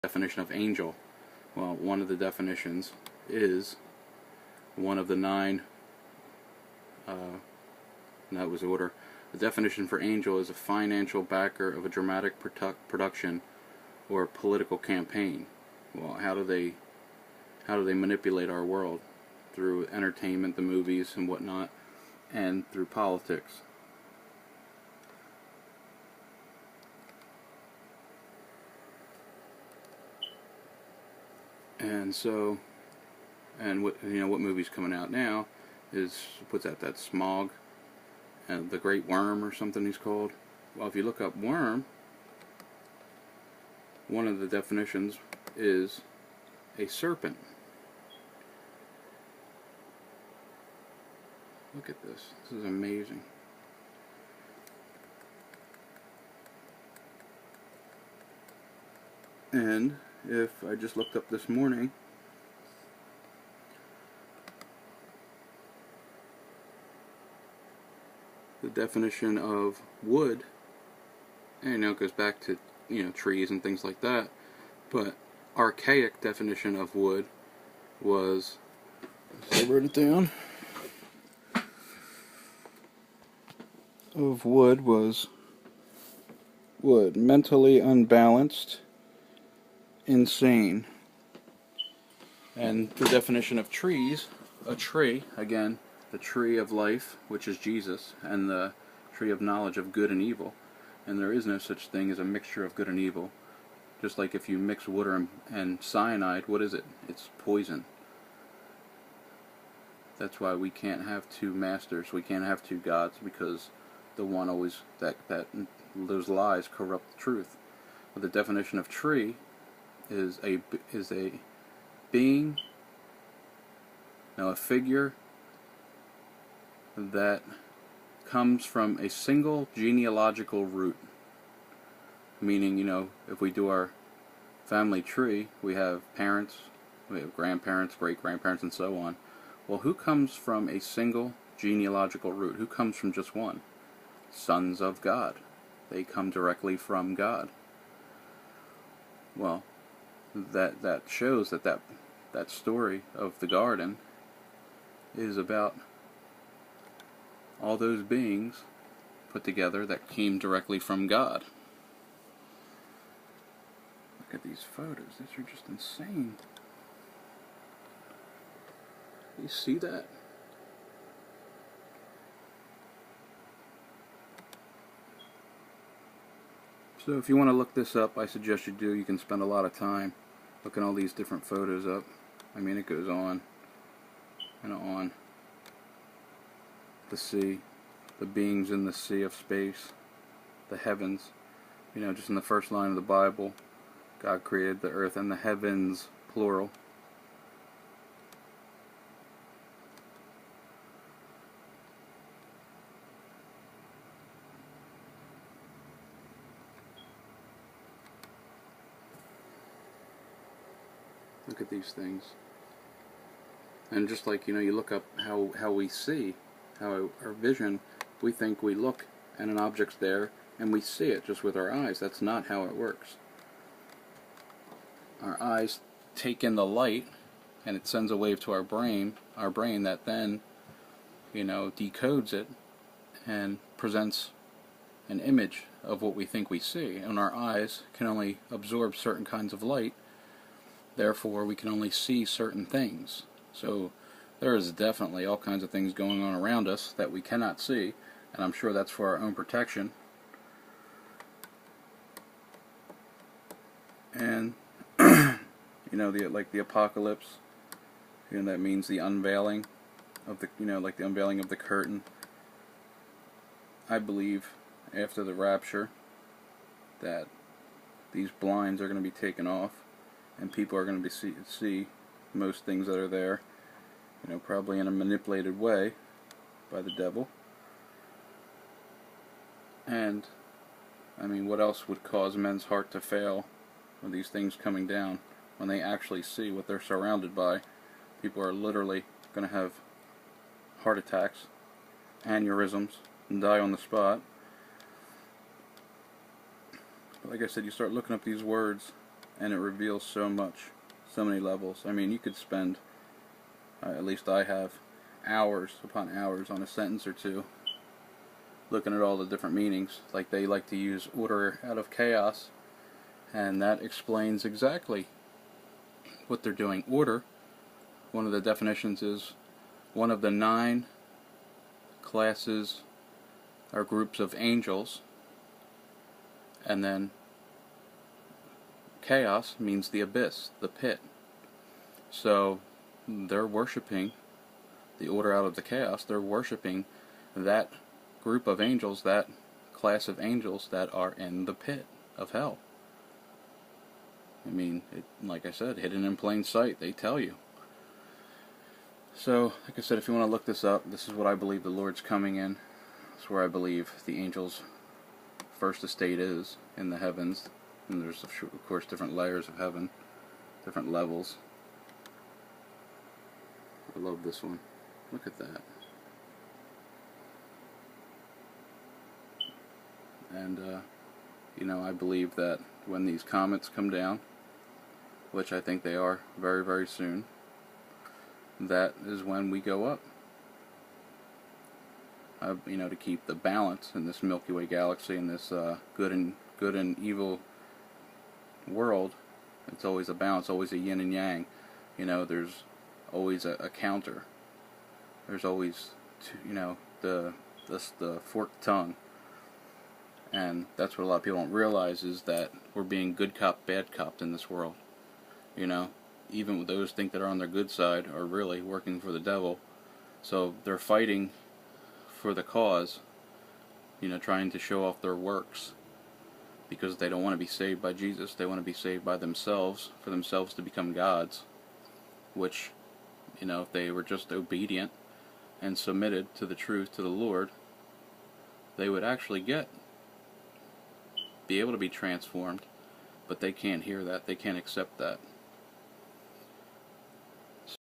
definition of angel. Well, one of the definitions is one of the nine, and that was order. The definition for angel is a financial backer of a dramatic production or a political campaign. Well, how do they manipulate our world? Through entertainment, the movies and whatnot, and through politics. And so, and what movie's coming out now is, what's that Smog, and the Great Worm or something he's called. Well, if you look up worm, one of the definitions is a serpent. Look at this. This is amazing. And if I just looked up this morning, the definition of wood, and it goes back to trees and things like that, but archaic definition of wood was, I wrote it down, of wood was mentally unbalanced, insane. And the definition of trees, a tree, again, the tree of life, which is Jesus, and the tree of knowledge of good and evil. And there is no such thing as a mixture of good and evil. Just like if you mix water and cyanide, what is it? It's poison. That's why we can't have two masters. We can't have two gods, because the one always, those lies corrupt the truth. But the definition of tree is a being, a figure that comes from a single genealogical root. Meaning, if we do our family tree, we have parents, we have grandparents, great-grandparents, and so on. Well, who comes from a single genealogical root? Who comes from just one? Sons of God. They come directly from God. Well, that shows that story of the garden is about all those beings put together that came directly from God. Look at these photos. These are just insane. You see that? So if you want to look this up, I suggest you do. You can spend a lot of time looking all these different photos up. I mean, it goes on and on. The sea, the beings in the sea of space, the heavens. Just in the first line of the Bible, God created the earth and the heavens, plural. Look at these things. And just like, you look up how we see, how our vision, we think we look and an object's there and we see it just with our eyes. That's not how it works. Our eyes take in the light and it sends a wave to our brain that then, decodes it and presents an image of what we think we see. And our eyes can only absorb certain kinds of light, therefore we can only see certain things. So there is definitely all kinds of things going on around us that we cannot see, and I'm sure that's for our own protection. And like the apocalypse, that means the unveiling of the like the unveiling of the curtain. I believe after the rapture that these blinds are going to be taken off and people are going to see most things that are there, probably in a manipulated way by the devil. And I mean, what else would cause men's heart to fail with these things coming down? When they actually see what they're surrounded by, people are literally going to have heart attacks, aneurysms, and die on the spot. But like I said, you start looking up these words and it reveals so much, so many levels. I mean, you could spend, at least I have, hours upon hours on a sentence or two looking at all the different meanings. Like, they like to use order out of chaos, and that explains exactly what they're doing. Order, one of the definitions is one of the 9 classes or groups of angels, and then chaos means the abyss, the pit. So they're worshiping the order out of the chaos. They're worshiping that group of angels, that class of angels that are in the pit of hell. I mean, like I said, hidden in plain sight, they tell you. So, like I said, if you want to look this up, this is what I believe the Lord's coming in. It's where I believe the angels' first estate is, in the heavens. And there's, of course, different layers of heaven, different levels. I love this one. Look at that. And, you know, I believe that when these comets come down, which I think they are very, very soon, that is when we go up. You know, to keep the balance in this Milky Way galaxy, in this good and evil world. It's always a balance, always a yin and yang. You know, there's always a counter. There's always, you know, the forked tongue. And that's what a lot of people don't realize, is that we're being good cop, bad cop in this world. You know, even those think that are on their good side are really working for the devil. So they're fighting for the cause, you know, trying to show off their works, because they don't want to be saved by Jesus. They want to be saved by themselves, for themselves to become gods, which, you know, if they were just obedient and submitted to the truth, to the Lord, they would actually be able to be transformed. But they can't hear that. They can't accept that.